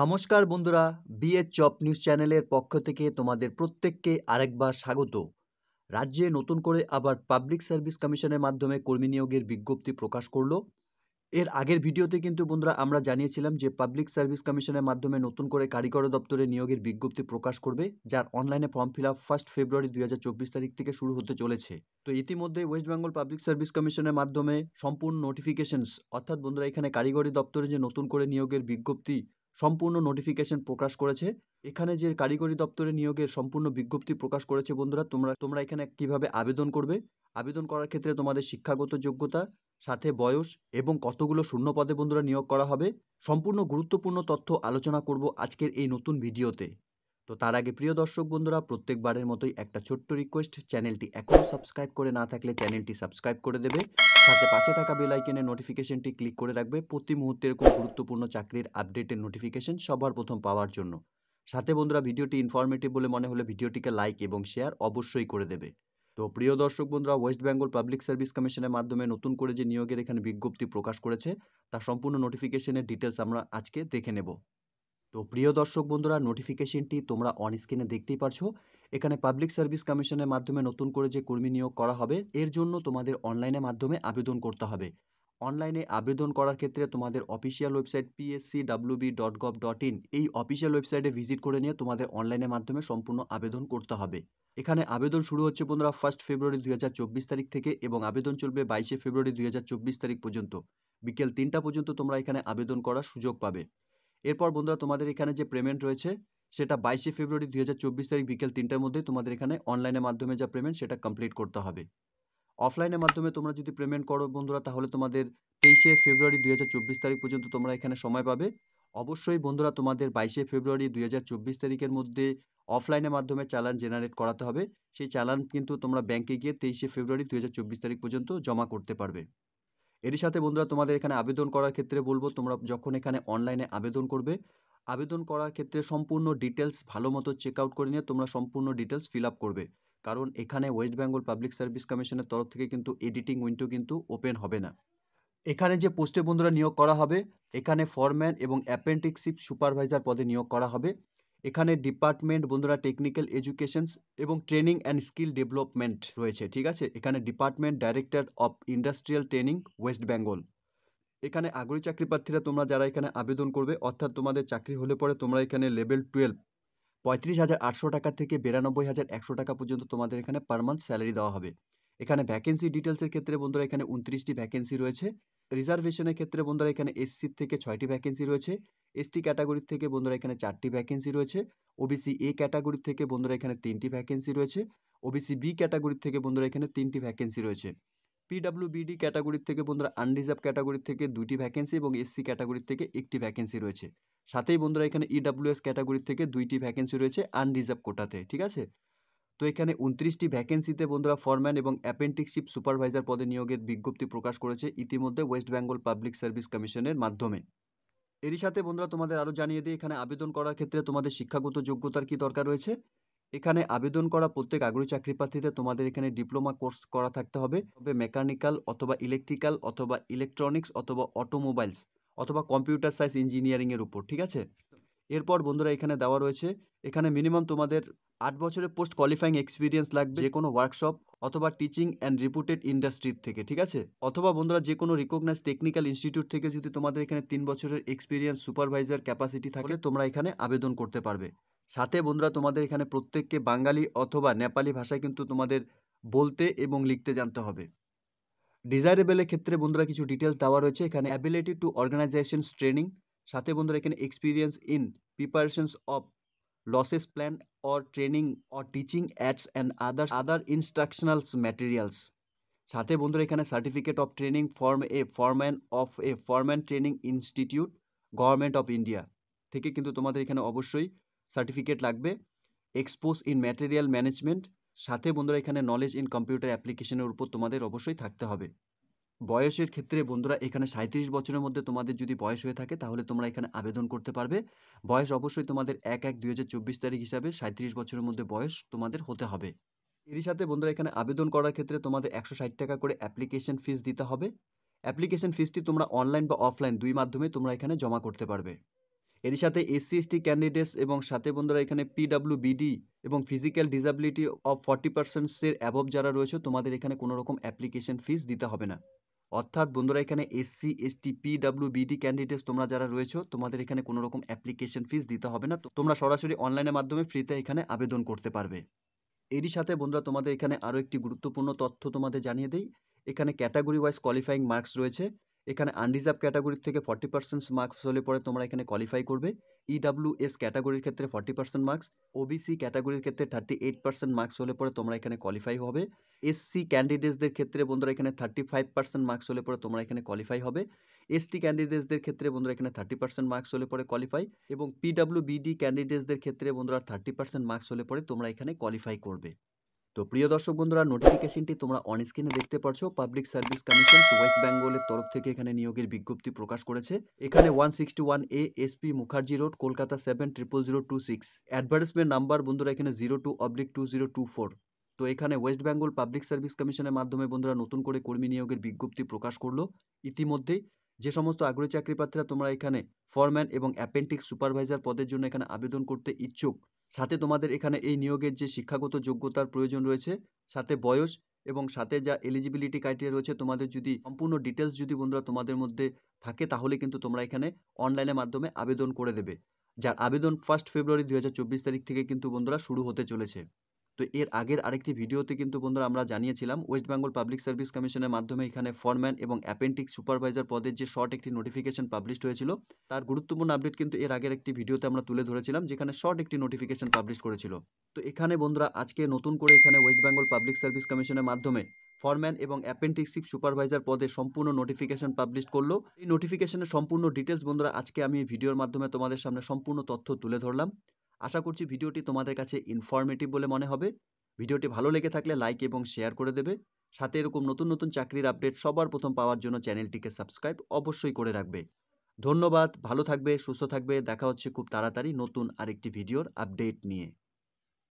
নমস্কার বন্ধুরা, BS job news চ্যানেলের পক্ষ থেকে তোমাদের প্রত্যেককে আরেকবার স্বাগত। রাজ্যে নতুন করে আবার পাবলিক সার্ভিস কমিশনের মাধ্যমে কর্মী নিয়োগের বিজ্ঞপ্তি প্রকাশ করলো। এর আগের ভিডিওতে কিন্তু বন্ধুরা আমরা জানিয়েছিলাম যে পাবলিক সার্ভিস কমিশনের মাধ্যমে নতুন করে কারিগর দপ্তরে নিয়োগের বিজ্ঞপ্তি প্রকাশ করবে, যার অনলাইনে ফর্ম ফিল আপ 1 ফেব্রুয়ারি 2024 তারিখ থেকে শুরু হতে চলেছে। তো ইতিমধ্যে ওয়েস্ট বেঙ্গল পাবলিক সার্ভিস কমিশনের মাধ্যমে সম্পূর্ণ নোটিফিকেশনস, অর্থাৎ বন্ধুরা এখানে কারিগরি দপ্তরে যে নতুন করে নিয়োগের বিজ্ঞপ্তি সম্পূর্ণ নোটিফিকেশন প্রকাশ করেছে। এখানে যে কারিগরি দপ্তরে নিয়োগের সম্পূর্ণ বিজ্ঞপ্তি প্রকাশ করেছে বন্ধুরা, তোমরা এখানে কিভাবে আবেদন করবে, আবেদন করার ক্ষেত্রে তোমাদের শিক্ষাগত যোগ্যতা, সাথে বয়স এবং কতগুলো শূন্য পদে বন্ধুরা নিয়োগ করা হবে, সম্পূর্ণ গুরুত্বপূর্ণ তথ্য আলোচনা করব আজকের এই নতুন ভিডিওতে। তো তার আগে প্রিয় দর্শক বন্ধুরা, প্রত্যেকবারের মতোই একটা ছোট্ট রিকোয়েস্ট, চ্যানেলটি এখনও সাবস্ক্রাইব করে না থাকলে চ্যানেলটি সাবস্ক্রাইব করে দেবে, সাথে পাশে থাকা বেল আইকনের নোটিফিকেশনটি ক্লিক করে রাখবে প্রতি মুহূর্তে এরকম গুরুত্বপূর্ণ চাকরির আপডেটের নোটিফিকেশন সবার প্রথম পাওয়ার জন্য। সাথে বন্ধুরা ভিডিওটি ইনফরমেটিভ বলে মনে হলে ভিডিওটিকে লাইক এবং শেয়ার অবশ্যই করে দেবে। তো প্রিয় দর্শক বন্ধুরা, ওয়েস্ট বেঙ্গল পাবলিক সার্ভিস কমিশনের মাধ্যমে নতুন করে যে নিয়োগের এখানে বিজ্ঞপ্তি প্রকাশ করেছে তার সম্পূর্ণ নোটিফিকেশনের ডিটেলস আমরা আজকে দেখে নেব। তো প্রিয় দর্শক বন্ধুরা, নোটিফিকেশনটি তোমরা অন স্ক্রিনে দেখতেই পারছো। এখানে পাবলিক সার্ভিস কমিশনের মাধ্যমে নতুন করে যে কর্মী নিয়োগ করা হবে, এর জন্য তোমাদের অনলাইনের মাধ্যমে আবেদন করতে হবে। অনলাইনে আবেদন করার ক্ষেত্রে তোমাদের অফিসিয়াল ওয়েবসাইট pscwb.gov.in এই অফিসিয়াল ওয়েবসাইটে ভিজিট করে নিয়ে তোমাদের অনলাইনের মাধ্যমে সম্পূর্ণ আবেদন করতে হবে। এখানে আবেদন শুরু হচ্ছে বন্ধুরা 1 ফেব্রুয়ারি 2024 তারিখ থেকে এবং আবেদন চলবে 22 ফেব্রুয়ারি 2024 তারিখ পর্যন্ত। বিকেল 3টা পর্যন্ত তোমরা এখানে আবেদন করার সুযোগ পাবে। এরপর বন্ধুরা তোমাদের এখানে যে পেমেন্ট রয়েছে সেটা 22 ফেব্রুয়ারি 2024 তারিখ বিকেল 3টার মধ্যে তোমাদের এখানে অনলাইনের মাধ্যমে যা পেমেন্ট সেটা কমপ্লিট করতে হবে। অফলাইনের মাধ্যমে তোমরা যদি পেমেন্ট করো বন্ধুরা, তাহলে তোমাদের 23 ফেব্রুয়ারি 2024 তারিখ পর্যন্ত তোমরা এখানে সময় পাবে। অবশ্যই বন্ধুরা তোমাদের 22 ফেব্রুয়ারি 2024 তারিখের মধ্যে অফলাইনের মাধ্যমে চালান জেনারেট করাতে হবে। সেই চালান কিন্তু তোমরা ব্যাংকে গিয়ে 23 ফেব্রুয়ারি 2024 তারিখ পর্যন্ত জমা করতে পারবে। এরই সাথে বন্ধুরা তোমাদের এখানে আবেদন করার ক্ষেত্রে বলবো, তোমরা যখন এখানে অনলাইনে আবেদন করবে, আবেদন করার ক্ষেত্রে সম্পূর্ণ ডিটেলস ভালো মতো চেক আউট করে নিয়ে তোমরা সম্পূর্ণ ডিটেলস ফিল আপ করবে। কারণ এখানে ওয়েস্ট বেঙ্গল পাবলিক সার্ভিস কমিশনের তরফ থেকে কিন্তু এডিটিং উইন্ডো কিন্তু ওপেন হবে না। এখানে যে পোস্টে বন্ধুরা নিয়োগ করা হবে, এখানে ফরম্যান এবং অ্যাপ্রেন্টিসশিপ সুপারভাইজার পদে নিয়োগ করা হবে। এখানে ডিপার্টমেন্ট বন্ধুরা টেকনিক্যাল এডুকেশনস এবং ট্রেনিং অ্যান্ড স্কিল ডেভেলপমেন্ট রয়েছে, ঠিক আছে। এখানে department director of industrial training West Bengal. এখানে আগ্রহী চাকরি প্রার্থীরা তোমরা যারা এখানে আবেদন করবে, অর্থাৎ তোমাদের চাকরি হলে পরে তোমরা এখানে লেভেল 12 35,800 টাকা থেকে 92,100 টাকা পর্যন্ত তোমাদের এখানে পার মান্থ স্যালারি দেওয়া হবে। এখানে ভ্যাকেন্সি ডিটেলসের ক্ষেত্রে বন্ধুরা এখানে 29টি ভ্যাকেন্সি রয়েছে। রিজার্ভেশনের ক্ষেত্রে বন্ধুরা এখানে এসসির থেকে 6টি ভ্যাকেন্সি রয়েছে। এসটি ক্যাটাগরির থেকে বন্ধুরা এখানে 4টি ভ্যাকেন্সি রয়েছে। ওবিসি এ ক্যাটাগরির থেকে বন্ধুরা এখানে 3টি ভ্যাকেন্সি রয়েছে। ওবিসি বি ক্যাটাগরির থেকে বন্ধুরা এখানে 3টি ভ্যাকেন্সি রয়েছে। পিডব্লিউবিডি ক্যাটাগরির থেকে বন্ধুরা আনরিজার্ভ ক্যাটাগরির থেকে 2টি ভ্যাকেন্সি এবং এসসি ক্যাটাগরির থেকে 1টি ভ্যাকেন্সি রয়েছে। সাথেই বন্ধুরা এখানে ইডব্লিউএস ক্যাটাগরির থেকে 2টি ভ্যাকেন্সি রয়েছে আনরিজার্ভ কোটাতে, ঠিক আছে। তো এখানে 29টি ভ্যাকেন্সিতে বন্ধুরা ফরম্যান এবং অ্যাপ্রেন্টিসশিপ সুপারভাইজার পদে নিয়োগের বিজ্ঞপ্তি প্রকাশ করেছে ইতিমধ্যে ওয়েস্ট বেঙ্গল পাবলিক সার্ভিস কমিশনের মাধ্যমে। এরই সাথে বন্ধুরা তোমাদের আরও জানিয়ে দিই, এখানে আবেদন করার ক্ষেত্রে তোমাদের শিক্ষাগত যোগ্যতার কি দরকার রয়েছে। এখানে আবেদন করা প্রত্যেক আগ্রহী চাকরি প্রার্থীদের তোমাদের এখানে ডিপ্লোমা কোর্স করা থাকতে হবে, তবে মেকানিক্যাল অথবা ইলেকট্রিক্যাল অথবা ইলেকট্রনিক্স অথবা অটোমোবাইলস অথবা কম্পিউটার সায়েন্স ইঞ্জিনিয়ারিংয়ের উপর, ঠিক আছে। এরপর বন্ধুরা এখানে দেওয়া রয়েছে, এখানে মিনিমাম তোমাদের 8 বছরের পোস্ট কোয়ালিফাইং এক্সপিরিয়েন্স লাগবে যে কোনো ওয়ার্কশপ অথবা টিচিং অ্যান্ড রিপুটেড ইন্ডাস্ট্রি থেকে, ঠিক আছে। অথবা বন্ধুরা যে কোনো রিকগনাইজ টেকনিক্যাল ইনস্টিটিউট থেকে যদি তোমাদের এখানে 3 বছরের এক্সপিরিয়েন্স সুপারভাইজার ক্যাপাসিটি থাকে তোমরা এখানে আবেদন করতে পারবে। সাথে বন্ধুরা তোমাদের এখানে প্রত্যেককে বাঙালি অথবা নেপালি ভাষায় কিন্তু তোমাদের বলতে এবং লিখতে জানতে হবে। ডিজায়ারেবলের ক্ষেত্রে বন্ধুরা কিছু ডিটেলস দেওয়া রয়েছে, এখানে অ্যাবিলিটি টু অর্গানাইজেশনস ট্রেনিং, সাথে বন্ধুরা এখানে experience in preparations of lessons plan or training or teaching aids and other instructionals materials. সাথে বন্ধুরা এখানে certificate of training foreman training institute government of India থেকে কিন্তু তোমাদের এখানে অবশ্যই সার্টিফিকেট লাগবে। এক্সপোজ ইন ম্যাটেরিয়াল ম্যানেজমেন্ট, সাথে বন্ধুরা এখানে নলেজ ইন কম্পিউটার অ্যাপ্লিকেশনের উপর তোমাদের অবশ্যই থাকতে হবে। বয়সের ক্ষেত্রে বন্ধুরা এখানে 37 বছরের মধ্যে তোমাদের যদি বয়স হয়ে থাকে তাহলে তোমরা এখানে আবেদন করতে পারবে। বয়স অবশ্যই তোমাদের 1/1/2024 তারিখ হিসাবে 37 বছরের মধ্যে বয়স তোমাদের হতে হবে। এরই সাথে বন্ধুরা এখানে আবেদন করার ক্ষেত্রে তোমাদের 160 টাকা করে অ্যাপ্লিকেশন ফিস দিতে হবে। অ্যাপ্লিকেশন ফিসটি তোমরা অনলাইন বা অফলাইন দুই মাধ্যমে তোমরা এখানে জমা করতে পারবে। এর সাথে এসসি এসটি ক্যান্ডিডেটস এবং সাথে বন্ধুরা এখানে পিডাব্লিউবিডি এবং ফিজিক্যাল ডিসাবিলিটি অফ 40% অ্যাবভ যারা রয়েছে তোমাদের এখানে কোনো রকম অ্যাপ্লিকেশন ফিস দিতে হবে না। অর্থাৎ বন্ধুরা এখানে এসসি এসটি পিডাব্লিউবিডি ক্যান্ডিডেটস তোমরা যারা রয়েছে তোমাদের এখানে কোনো রকম অ্যাপ্লিকেশন ফিস দিতে হবে না। তোমরা সরাসরি অনলাইনের মাধ্যমে ফ্রিতে এখানে আবেদন করতে পারবে। এরই সাথে বন্ধুরা তোমাদের এখানে আরও একটি গুরুত্বপূর্ণ তথ্য তোমাদের জানিয়ে দেই। এখানে ক্যাটাগরি ওয়াইজ কোয়ালিফাইং মার্কস রয়েছে। এখানে আনরিজার্ভ ক্যাটাগরির থেকে 40% মার্কস হলে পরে তোমরা এখানে কোয়ালিফাই করবে। ইডাব্লিউএস ক্যাটাগরির ক্ষেত্রে 40% মার্কস, ওবিসি ক্যাটাগরির ক্ষেত্রে 38% মার্কস হলে পরে তোমরা এখানে কোয়ালিফাই হবে। এসসি ক্যান্ডিডেটসদের ক্ষেত্রে বন্ধুরা এখানে 35% মার্কস হলে পরে তোমরা এখানে কোয়ালিফাই হবে। এসটি ক্যান্ডিডেটসদের ক্ষেত্রে বন্ধুরা এখানে 30% মার্কস হলে পরে কোয়ালিফাই, এবং পিডাব্লিউবিডি ক্যান্ডিডেটসদের ক্ষেত্রে বন্ধুরা 30% মার্কস হলে পরে তোমরা এখানে কোয়ালিফাই করবে। তো প্রিয় দর্শক বন্ধুরা, নোটিফিকেশনটি তোমরা অন স্ক্রিনে দেখতে পাচ্ছ। পাবলিক সার্ভিস কমিশন ওয়েস্ট বেঙ্গলের তরফ থেকে এখানে নিয়োগের বিজ্ঞপ্তি প্রকাশ করেছে। এখানে 161A SP Mukherjee road, Kolkata 700026। Advertisement number বন্ধুরা এখানে 02/2024। তো এখানে ওয়েস্ট বেঙ্গল পাবলিক সার্ভিস কমিশনের মাধ্যমে বন্ধুরা নতুন করে কর্মী নিয়োগের বিজ্ঞপ্তি প্রকাশ করলো। ইতিমধ্যেই যে সমস্ত আগ্রহী চাকরি প্রার্থীরা তোমরা এখানে ফরম্যান এবং অ্যাপেন্ডিক্স সুপারভাইজার পদের জন্য এখানে আবেদন করতে ইচ্ছুক, সাথে তোমাদের এখানে এই নিয়োগের যে শিক্ষাগত যোগ্যতার প্রয়োজন রয়েছে, সাথে বয়স এবং সাথে যা এলিজিবিলিটি ক্রাইটেরিয়া রয়েছে, তোমাদের যদি সম্পূর্ণ ডিটেলস যদি বন্ধুরা তোমাদের মধ্যে থাকে তাহলে কিন্তু তোমরা এখানে অনলাইনের মাধ্যমে আবেদন করে দেবে। যার আবেদন 1 ফেব্রুয়ারি 2024 তারিখ থেকে কিন্তু বন্ধুরা শুরু হতে চলেছে। তো এর আগের আরেকটি ভিডিওতে কিন্তু বন্ধুরা আমরা জানিয়েছিলাম ওয়েস্ট বেঙ্গল পাবলিক সার্ভিস কমিশনের মাধ্যমে এখানে ফরম্যান এবং অ্যাপেন্ডিক্স সুপারভাইজার পদের যে শর্ট একটি নোটিফিকেশন পাবলিশ হয়েছিল, তার গুরুত্বপূর্ণ আপডেট কিন্তু এর আগের একটি ভিডিওতে আমরা তুলে ধরেছিলাম, যেখানে শর্ট একটি নোটিফিকেশন পাবলিশ করেছিল। তো এখানে বন্ধুরা আজকে নতুন করে এখানে ওয়েস্ট বেঙ্গল পাবলিক সার্ভিস কমিশনের মাধ্যমে ফরম্যান এবং অ্যাপেন্ডিক্স সুপারভাইজার পদে সম্পূর্ণ নোটিফিকেশন পাবলিশ করলো। এই নোটিফিকেশনের সম্পূর্ণ ডিটেলস বন্ধুরা আজকে আমি এই ভিডিওর মাধ্যমে তোমাদের সামনে সম্পূর্ণ তথ্য তুলে ধরলাম। আশা করছি ভিডিওটি তোমাদের কাছে ইনফরমেটিভ বলে মনে হবে। ভিডিওটি ভালো লেগে থাকলে লাইক এবং শেয়ার করে দেবে। সাথে এরকম নতুন নতুন চাকরির আপডেট সবার প্রথম পাওয়ার জন্য চ্যানেলটিকে সাবস্ক্রাইব অবশ্যই করে রাখবে। ধন্যবাদ, ভালো থাকবে, সুস্থ থাকবে। দেখা হচ্ছে খুব তাড়াতাড়ি নতুন আরেকটি ভিডিওর আপডেট নিয়ে।